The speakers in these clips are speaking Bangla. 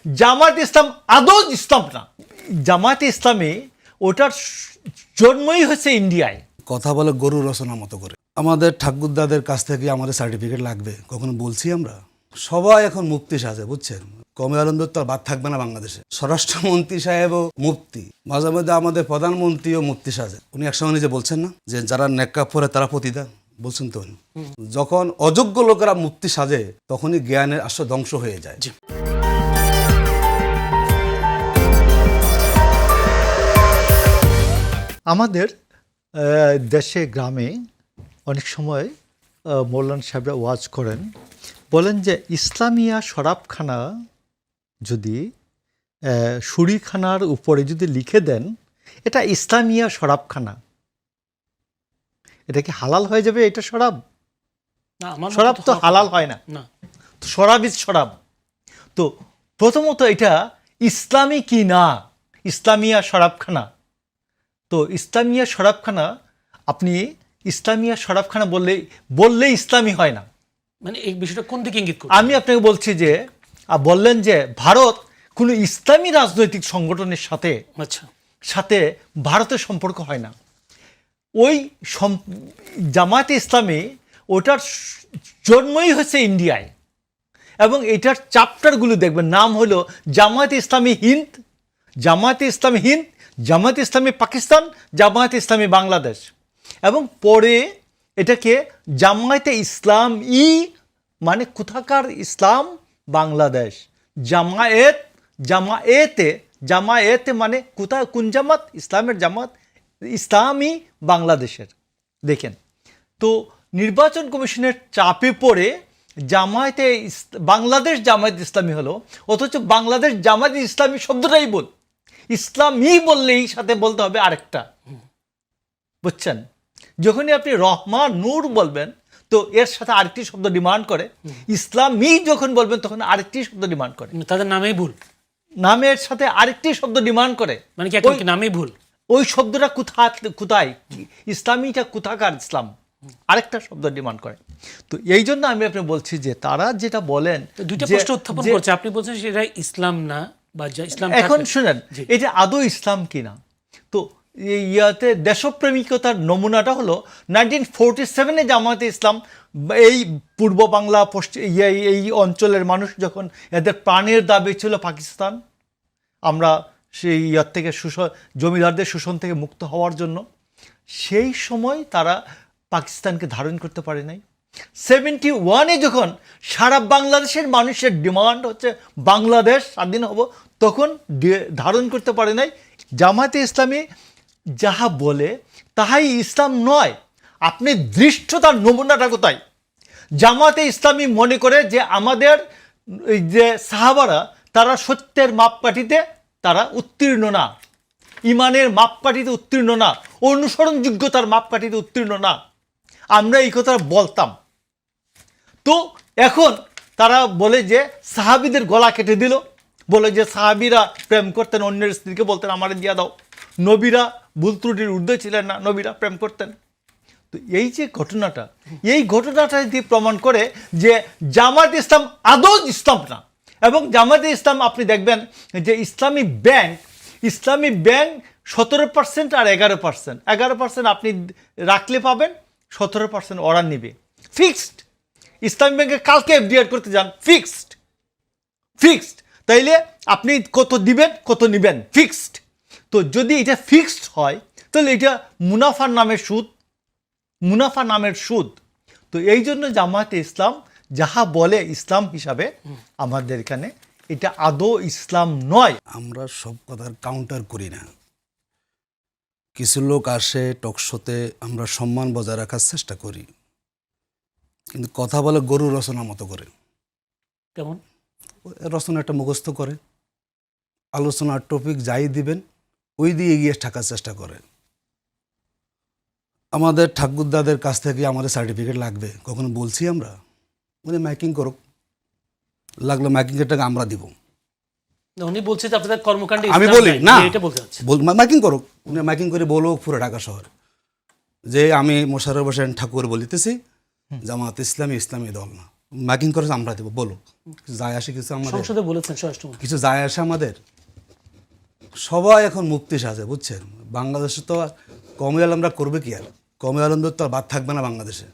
জামাত ইসলাম আদৌ ইসলাম না। জামাত ইসলামী ওটার জন্মই হচ্ছে ইন্ডিয়ায়। কথা বলে গরু রচনা মতো করে। আমাদের ঠাকুরদাদের কাছ থেকে আমাদের সার্টিফিকেট লাগবে, কখনো বলছি আমরা? সবাই এখন মুফতি সাজে, বুঝছেন? কমে আলমদের তো আর বাদ থাকবে না বাংলাদেশে। স্বরাষ্ট্রমন্ত্রী সাহেবও মুফতি, মাঝে মধ্যে আমাদের প্রধানমন্ত্রীও মুফতি সাজে। উনি একসময় নিজে বলছেন না যে যারা নেককাব পরে তারা পতিতা, বলছেন তো উনি। যখন অযোগ্য লোকেরা মুফতি সাজে তখনই জ্ঞানের আসলে ধ্বংস হয়ে যায়। আমাদের দেশে গ্রামে অনেক সময় মৌলানা সাহেবরা ওয়াজ করেন, বলেন যে ইসলামিয়া শরাবখানা যদি শুরিখানার উপরে যদি লিখে দেন এটা ইসলামিয়া শরাবখানা, এটা কি হালাল হয়ে যাবে? এটা শরাব? শরাব তো হালাল হয় না, শরাব ইজ শরাব। তো প্রথমত এটা ইসলামী কি না, ইসলামিয়া শরাবখানা। তো ইসলামিয়া শরাবখানা, আপনি ইসলামিয়া শরাবখানা বললে ইসলামী হয় না। মানে এই বিষয়টা কোন দিকে ইঙ্গিত করে? আমি আপনাকে বলছি যে বললেন যে ভারত কোনো ইসলামী রাজনৈতিক সংগঠনের সাথে ভারতের সম্পর্ক হয় না। ওই জামায়াতে ইসলামী ওটার জন্মই হচ্ছে ইন্ডিয়ায়, এবং এটার চ্যাপ্টারগুলো দেখবেন, নাম হলো জামায়াতে ইসলামী হিন্দ, জামায়াতে ইসলামী হিন্দ, জামায়াতে ইসলামী পাকিস্তান, জামায়াতে ইসলামী বাংলাদেশ, এবং পরে এটাকে জামায়াতে ইসলাম মানে কোথাকার ইসলাম বাংলাদেশ, জামায়েতে মানে কোন জামাত? ইসলামের জামাত, ইসলামী বাংলাদেশের। দেখেন তো নির্বাচন কমিশনের চাপে পড়ে বাংলাদেশ জামায়াত ইসলামী হলো, অথচ বাংলাদেশ জামায়াত ইসলামী শব্দটাই ইসলামী বললেই সাথে বলতে হবে আরেকটা, বুঝছেন? যখনই আপনি রহমান নূর বলবেন তো এর সাথে আরেকটি শব্দ ডিমান্ড করে, ইসলামী যখন বলবেন তখন আরেকটি শব্দ ডিমান্ড করে, তাদের নামেই ভুল, নামের সাথে আরেকটি শব্দ ডিমান্ড করে, মানে কি এখন নামেই ভুল? ওই শব্দটা কোথায় ইসলামীটা কোথাকার ইসলাম, আরেকটা শব্দ ডিমান্ড করে। তো এই জন্য আমি আপনি বলছি যে তারা যেটা বলেন, দুইটা প্রশ্ন উত্থাপন করছে, আপনি বলছেন সেটা ইসলাম না বা ইসলাম। এখন শুনেন এটা আদৌ ইসলাম কিনা। তো ইয়াতে দেশপ্রেমিকতার নমুনাটা হলো 1947-এ জামায়াতে ইসলাম এই পূর্ব বাংলা এই অঞ্চলের মানুষ যখন এদের প্রাণের দাবি ছিল পাকিস্তান, আমরা সেই ইয়ার থেকে জমিদারদের শোষণ থেকে মুক্ত হওয়ার জন্য, সেই সময় তারা পাকিস্তানকে ধারণ করতে পারে নাই। 71-এ যখন সারা বাংলাদেশের মানুষের ডিমান্ড হচ্ছে বাংলাদেশ স্বাধীন হব, তখন ধারণ করতে পারে নাই। জামায়াতে ইসলামী যাহা বলে তাহাই ইসলাম নয়। আপনি দৃষ্টতার নমুনাটা কোথায়? জামায়াতে ইসলামী মনে করে যে আমাদের যে সাহাবারা তারা সত্যের মাপকাঠিতে তারা উত্তীর্ণ না, ইমানের মাপকাঠিতে উত্তীর্ণ না, অনুসরণযোগ্যতার মাপকাঠিতে উত্তীর্ণ না। আমরা এই কথা বলতাম। তো এখন তারা বলে যে সাহাবীদের গলা কেটে দিল, বলে যে সাহাবীরা প্রেম করতেন, অন্যের স্ত্রীকে বলতেন আমারে দিয়া দাও, নবীরা ভুল ত্রুটির ঊর্ধ্বে ছিলেন না, নবীরা প্রেম করতেন। তো এই যে ঘটনাটা, এই ঘটনাটা দিয়ে প্রমাণ করে যে জামায়াতে ইসলাম আদৌ ইসলাম না। এবং জামায়াতে ইসলাম আপনি দেখবেন যে ইসলামী ব্যাংক 17% আর 11%, 11% আপনি রাখলে পাবেন, 17% ওরা নেবে ফিক্সড। ইসলামী ব্যাংকে কালকে এফডিআর করতে যান, ফিক্সড। তাইলে আপনি কত দিবেন কত নেবেন, ফিক্সড। তো যদি এটা ফিক্সড হয় তাহলে এটা মুনাফা নামের সুদ। তো এই জন্য জামায়াতে ইসলাম যাহা বলে ইসলাম হিসাবে আমাদের এখানে এটা আদৌ ইসলাম নয়। আমরা সব কথার কাউন্টার করি না। কিছু লোক আসে টকশোতে, আমরা সম্মান বজায় রাখার চেষ্টা করি, কিন্তু কথা বলে গরু রচনা মতো করে। কেমন রচনা একটা মুখস্থ করে, আলোচনার টপিক যাই দিবেন ওই দিয়ে এগিয়ে থাকার চেষ্টা করে। আমাদের ঠাকুরদাদের কাছ থেকে আমাদের সার্টিফিকেট লাগবে, কখনো বলছি আমরা? উনি মাইকিং করুক, লাগলো মাইকিংয়ের টাকা আমরা দিব। উনি বলছে যে আপনাদের কর্মকাণ্ডে আমি বলি না, এটা বলতে চাচ্ছি, মাইকিং করুক, উনি মাইকিং করে বলুক পুরো ঢাকা শহর যে আমি মোশাররফ হোসেন ঠাকুর বলিতেছি, জামায়াত ইসলামী দল না। মাইকিং করে আমরা দেবো, বলো কিছু যায় আসে কিছু আমাদের? সংসদে বলেছেন স্বরাষ্ট্রমন্ত্রী। কিছু যায় আসে আমাদের? সবাই এখন মুক্তি সাজে, বুঝছেন। বাংলাদেশে তো আর কমে আলমরা করবে কি, আর কমে আলমদের তো আর বাদ থাকবে না বাংলাদেশে।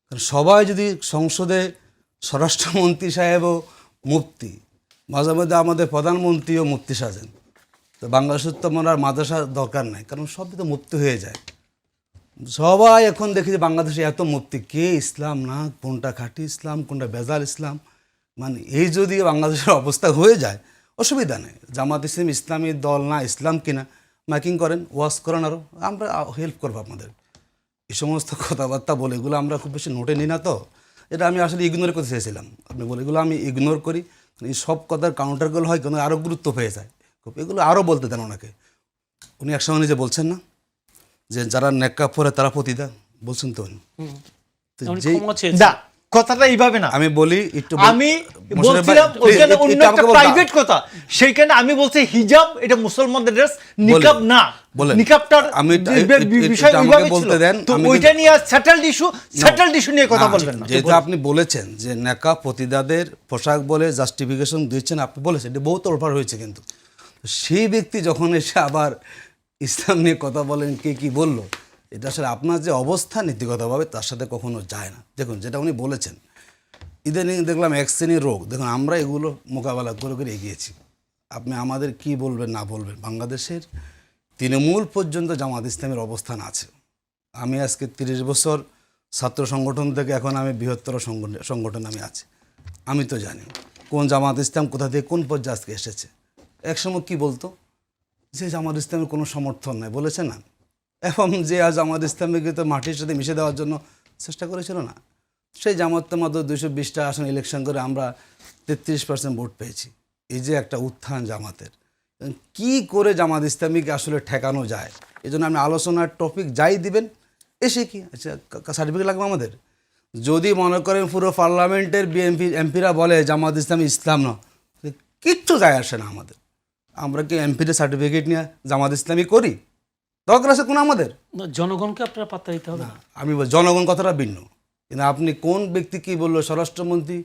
কারণ সবাই যদি সংসদে স্বরাষ্ট্রমন্ত্রী সাহেবও মুফতি, মাঝে মধ্যে আমাদের প্রধানমন্ত্রীও মুফতি সাজেন, তো বাংলাদেশের তো আমার আর মাদ্রাসার দরকার নাই, কারণ সবই তো মুক্তি হয়ে যায়। সবাই এখন দেখি যে বাংলাদেশে এত মুক্তি, কে ইসলাম না, কোনটা খাঁটি ইসলাম, কোনটা বেজাল ইসলাম, মানে এই যদি বাংলাদেশের অবস্থা হয়ে যায় অসুবিধা নেই। জামাত ইসলাম ইসলামী দল না, ইসলাম কিনা, মাইকিং করেন, ওয়াজ করেন, আরও আমরা হেল্প করবো আপনাদের। এই সমস্ত কথাবার্তা বলে এগুলো আমরা খুব বেশি নোটে নিই না, তো এটা আমি আসলে ইগনোর করতে চেয়েছিলাম। আপনি বলে এগুলো আমি ইগনোর করি, এই সব কথার কাউন্টারগুলো হয় কেন আরও গুরুত্ব পেয়ে যায় খুব, এগুলো আরও বলতে দেন ওনাকে। উনি একসময় নিজে বলছেন না যে যারা নেকাব পরে তারা পতিতা, বলছেন তো উনি। তো উনি যেই ক্ষমা চেয়েছেন। না, কথাটা এইভাবে না। আমি বলি একটু আমি মোশাররফ ভাই, বলছিলাম please, ওইখানে একটু অন্য আমাকে একটা বলতে- প্রাইভেট কথা, সেইখানে আমি বলছি হিজাব এটা মুসলমানদের ড্রেস, নিকাব না। বলেন। নিকাবটার আমি বিষয় এটা আমাকে ওইভাবে ছিল। বলতে দেন, তো আমি ওইটা কিন্তু- নিয়ে সেটেলড ইস্যু নিয়ে কথা বলবেন না। যেহেতু আপনি বলেছেন যে নেকাব পতিতাদের পোশাক বলে জাস্টিফিকেশন দিচ্ছেন, আপনি বলেছেন এটা বহুত তোলপাড় হয়েছে, কিন্তু সেই ব্যক্তি যখন এসে আবার ইসলাম নিয়ে কথা বলেন, কে কি বললো, এটা আসলে আপনার যে অবস্থান নীতিগতভাবে তার সাথে কখনো যায় না। দেখুন যেটা উনি বলেছেন, ইদানিং দেখলাম এক শ্রেণীর রোগ, দেখুন আমরা এগুলো মোকাবেলা করে করে এগিয়েছি। আপনি আমাদের কি বলবেন না বলবেন, বাংলাদেশের তৃণমূল পর্যন্ত জামাত ইসলামের অবস্থান আছে। আমি আজকে 30 বছর ছাত্র সংগঠন থেকে এখন আমি বৃহত্তর সংগঠন আমি আছি, আমি তো জানি কোন জামাত ইসলাম কোথা থেকে কোন পর্যায়ে আজকে এসেছে। একসময় কি বলতো যে জামাত ইসলামের কোনো সমর্থন নাই, বলেছে না, এবং যে আজ জামাত ইসলামকে তো মাটির সাথে মিশে দেওয়ার জন্য চেষ্টা করেছিল না, সেই জামাত তো মাত্র 220টা আসন ইলেকশন করে আমরা 33% ভোট পেয়েছি। এই যে একটা উত্থান জামাতের, কি করে জামাত ইসলামীকে আসলে ঠেকানো যায়, এই জন্য আমি আলোচনার টপিক যাই দিবেন এসে কি আচ্ছা সার্টিফিকেট লাগবে আমাদের। যদি মনে করেন পুরো পার্লামেন্টের এমপিরা বলে জামাত ইসলামী ইসলাম না, কিচ্ছু যায় আসে না আমাদের। আমরা কি এমপিদের সার্টিফিকেট নিয়ে জামাত ইসলামী করি? দরকার আছে কোনো আমাদের? না, জনগণকে আপনারা পাত্তা দিতে হবে না। আমি জনগণ কথাটা ভিন্ন, কিন্তু আপনি কোন ব্যক্তি কি বললো স্বরাষ্ট্রমন্ত্রী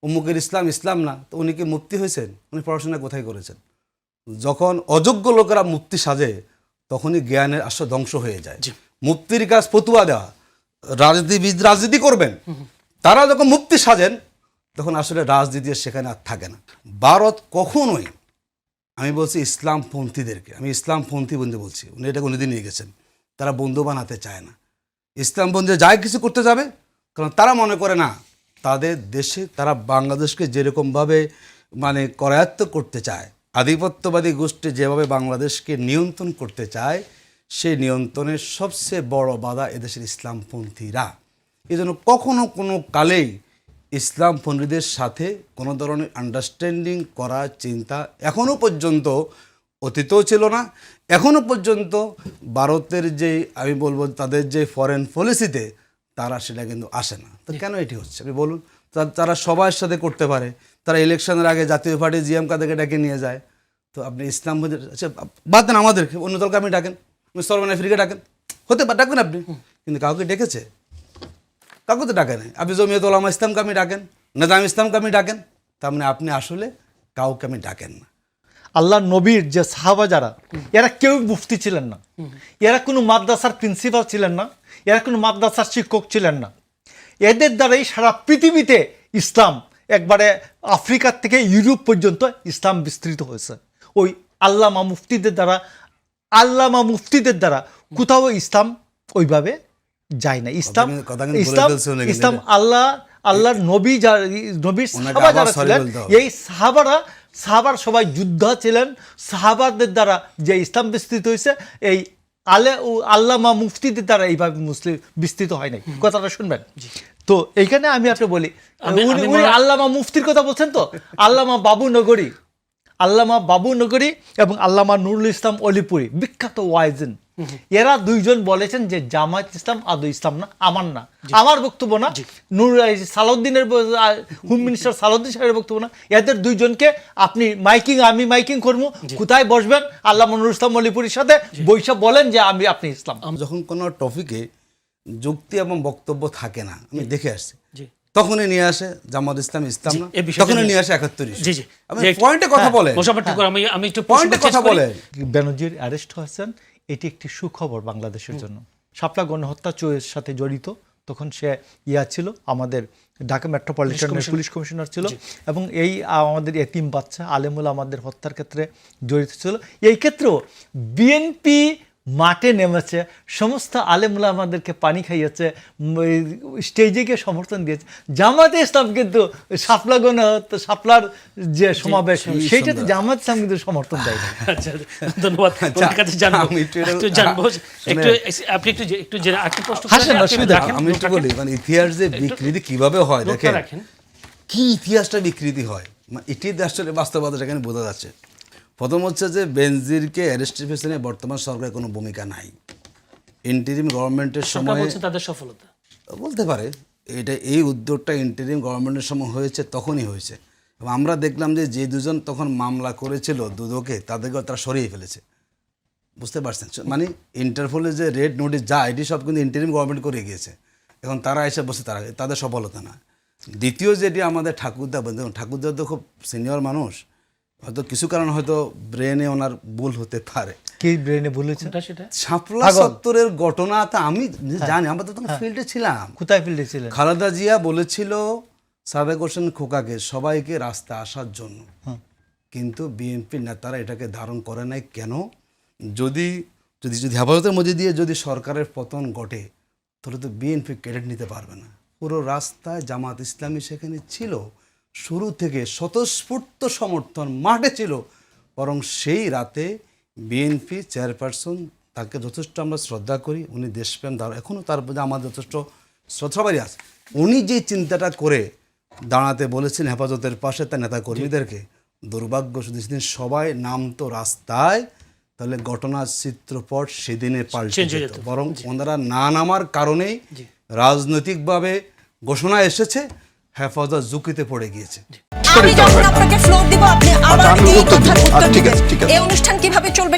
অমুকের ইসলাম ইসলাম না, তো উনি কি মুফতি হয়েছেন? উনি পড়াশোনা কোথায় করেছেন? যখন অযোগ্য লোকেরা মুফতি সাজে তখনই জ্ঞানের আসলে ধ্বংস হয়ে যায়। মুফতির কাজ ফতুয়া দেওয়া, রাজনীতিবিদ রাজনীতি করবেন, তারা যখন মুফতি সাজেন তখন আসলে রাজনীতি সেখানে আর থাকে না। ভারত কখনোই, আমি বলছি ইসলামপন্থীদেরকে, আমি ইসলামপন্থী বন্ধু বলছি, উনি এটা কোনোদিন নিয়ে গেছেন, তারা বন্ধু বানাতে চায় না। ইসলামপন্থী যাই কিছু করতে যাবে, কারণ তারা মনে করে না তাদের দেশে তারা বাংলাদেশকে যেরকমভাবে মানে করায়ত্ত করতে চায়, আধিপত্যবাদী গোষ্ঠী যেভাবে বাংলাদেশকে নিয়ন্ত্রণ করতে চায়, সেই নিয়ন্ত্রণের সবচেয়ে বড় বাধা এদেশের ইসলামপন্থীরা। এই জন্য কখনো কোনো কালেই ইসলামপন্থীদের সাথে কোনো ধরনের আন্ডারস্ট্যান্ডিং করার চিন্তা এখনও পর্যন্ত, অতীতও ছিল না, এখনও পর্যন্ত ভারতের যে আমি বলবো তাদের যে ফরেন পলিসিতে তারা সেটা কিন্তু আসে না। তো কেন এটি হচ্ছে আপনি বলুন? তারা সবার সাথে করতে পারে, তারা ইলেকশনের আগে জাতীয় পার্টি জিএম কাদেরকে ডেকে নিয়ে যায়, তো আপনি ইসলাম আচ্ছা বাদ দেন আমাদেরকে, অন্য দলকে আপনি ডাকেন, সলমান আফ্রিকা ডাকেন, হতে পারে ডাকবেন আপনি, কিন্তু কাউকে ডেকেছে? কাউকে তো ডাকে নাই। আপনি জমিয়ত ওলামা ইসলামকে আপনি ডাকেন, নেজাম ইসলামকে আপনি ডাকেন, তার মানে আপনি আসলে কাউকে আমি ডাকেন না। আল্লাহ নবীর যে সাহাবা যারা, এরা কেউ মুফতি ছিলেন না, এরা কোনো মাদ্রাসার প্রিন্সিপাল ছিলেন না, এরা কোনো মাদ্রাসার শিক্ষক ছিলেন না। এদের দ্বারাই সারা পৃথিবীতে ইসলাম, একবারে আফ্রিকার থেকে ইউরোপ পর্যন্ত ইসলাম বিস্তৃত হয়েছে। ওই আল্লামা মুফতিদের দ্বারা কোথাও ইসলাম ওইভাবে যায় না। ইসলাম কথা কিন্তু বলে ইসলাম ফেলছে উনি কিন্তু ইসলাম এটা। আল্লাহর নবীর ওনাকে সাহাবা আবার যারা sorry ছিলেন, বলতে হবে। এই সাহাবার সবাই যোদ্ধা ছিলেন। সাহাবাদের দ্বারা যে ইসলাম বিস্তৃত হয়েছে, এই আল্লামা মুফতিদের দ্বারা এইভাবে মুসলিম বিস্তৃত হয় নাই। কথাটা শুনবেন। তো এইখানে আমি আপনি বলি, উনি আল্লামা মুফতির কথা বলছেন, তো আল্লামা বাবু নগরী এবং আল্লামা নুরুল ইসলাম অলিপুরি, বিখ্যাত ওয়াইজিন, এরা দুইজন বলেছেন যে জামায়াত ইসলাম আদৌ ইসলাম না, আমার বক্তব্য না, সালাউদ্দিনের হোম মিনিস্টার সালাউদ্দিন সাহেবের বক্তব্য না, এদের দুইজনকে আপনি আমি মাইকিং করবো, কোথায় বসবেন আল্লামা নুরুল ইসলাম অলিপুরির সাথে বৈশা বলেন যে আপনি ইসলাম। যখন কোনো টপিকে যুক্তি এবং বক্তব্য থাকে না, আমি দেখে আসছি তখনই নিয়ে আসে জামাত ইসলাম ইসলাম না, এই বিষয়টা তখনই নিয়ে- নিয়ে আসে 71 জি জি আমি পয়েন্টে কথা বলে, মোশাররফ ঠাকুর, আমি একটু পয়েন্টে প্রশ্নটা কথা শেষ করি। বলে। বেনজির অ্যারেস্ট হয়েছেন, এটি একটি সুখবর বাংলাদেশের জন্য। শাপলা গণহত্যা চোরের সাথে জড়িত, তখন সে ছিল আমাদের ঢাকা মেট্রোপলিটনের পুলিশ কমিশনার ছিল, এবং এই আমাদের এতিম বাচ্চা আলেমুল আমাদের হত্যার ক্ষেত্রে জড়িত ছিল। এই ক্ষেত্রেও বিএনপি মাঠে নেমেছে, সমস্ত আলেমুল আমাদেরকে পানি খাইয়েছে, স্টেজে গিয়ে সমর্থন দিয়েছে। জামাতে ইসলাম কিন্তু শাপলা গণহত্যা, শাপলার যে সমাবেশ, সেইটাতে জামাত ইসলাম কিন্তু সমর্থন দেয় না। আচ্ছা, ধন্যবাদ। ওনার কাছে জানবো, আমি একটু একটু জানবো, একটু আপনি একটু জেনে একটু প্রশ্ন করে হাসেন, আপনি অসুবিধা রাখেন, আমি একটু বলি, মানে ইতিহাস যে বিকৃতি কিভাবে হয় নোটটা দেখেন, রাখেন। কি ইতিহাসটা বিকৃতি হয়, মানে এটি আসলে বাস্তবতা সেখানে বোঝা যাচ্ছে। প্রথম হচ্ছে যে বেনজিরকে অ্যারেস্টের পেছনে বর্তমান সরকারের কোনো ভূমিকা নাই। ইন্টারিম গভর্নমেন্টের সরকার সময় বলছে তাদের সফলতা। বলতে পারে, এটা এই উদ্যোগটা ইন্টারিম গভর্নমেন্টের সময় হয়েছে, তখনই হয়েছে। এবং আমরা দেখলাম যে যে দুজন তখন মামলা করেছিল দুদকে, তাদেরকে তারা সরিয়ে ফেলেছে, বুঝতে পারছেন? মানে ইন্টারপোলে যে রেড নোটিশ যা, এটি সব কিন্তু ইন্টারিম গভর্নমেন্ট করে গিয়েছে। এখন তারা এসে বসে, তাদের সফলতা না। দ্বিতীয় যেটি আমাদের ঠাকুরদা, ঠাকুরদা তো খুব সিনিয়র মানুষ, হয়তো কিছু কারণে হয়তো ব্রেনে ওনার ভুল হতে পারে। কি ব্রেনে বলেছে? কোনটা সেটা? শাপলা চত্বরের ঘটনা তো আমি জানি, আমরা তো তখন ফিল্ডে ছিলাম। কোথায় ফিল্ডে ছিলেন? খালেদা জিয়া বলেছিল সাদেক হোসেন খোকাকে সবাইকে রাস্তা আসার জন্য, কিন্তু বিএনপি নেতারা এটাকে ধারণ করে নাই কেন? যদি যদি যদি হেফাজতের মধ্যে দিয়ে যদি সরকারের পতন ঘটে, তাহলে তো বিএনপি ক্রেডিট নিতে পারবে না। পুরো রাস্তায় জামাত ইসলামী সেখানে ছিল, শুরু থেকে স্বতঃস্ফূর্ত সমর্থন মাঠে ছিল। বরং সেই রাতে বিএনপি চেয়ারপারসন, তাকে যথেষ্ট আমরা শ্রদ্ধা করি, উনি দেশপ্রেম দ্বারা এখনও তার প্রতি আমাদের যথেষ্ট শ্রদ্ধাবারই আছে। উনি যে চিন্তাটা করে দাঁড়াতে বলেছেন হেফাজতের পাশে তার নেতা কর্মীদেরকে, দুর্ভাগ্য শুধু সেদিন সবাই নামতো রাস্তায়, তাহলে ঘটনার চিত্রপট সেদিনে পাল্টে Change হয়ে যেত। যেত। বরং ওনারা না নামার কারণেই রাজনৈতিকভাবে ঘোষণা এসেছে, হেফাজত ঝুঁকিতে পড়ে গিয়েছে। আমি যখন আপনাকে ফ্লোর দিব, আপনি আবার আমি এই উত্তর দিব। কথার উত্তর ঠিক দিবেন। আছে, ঠিক আছে। এই অনুষ্ঠান কিভাবে চলবে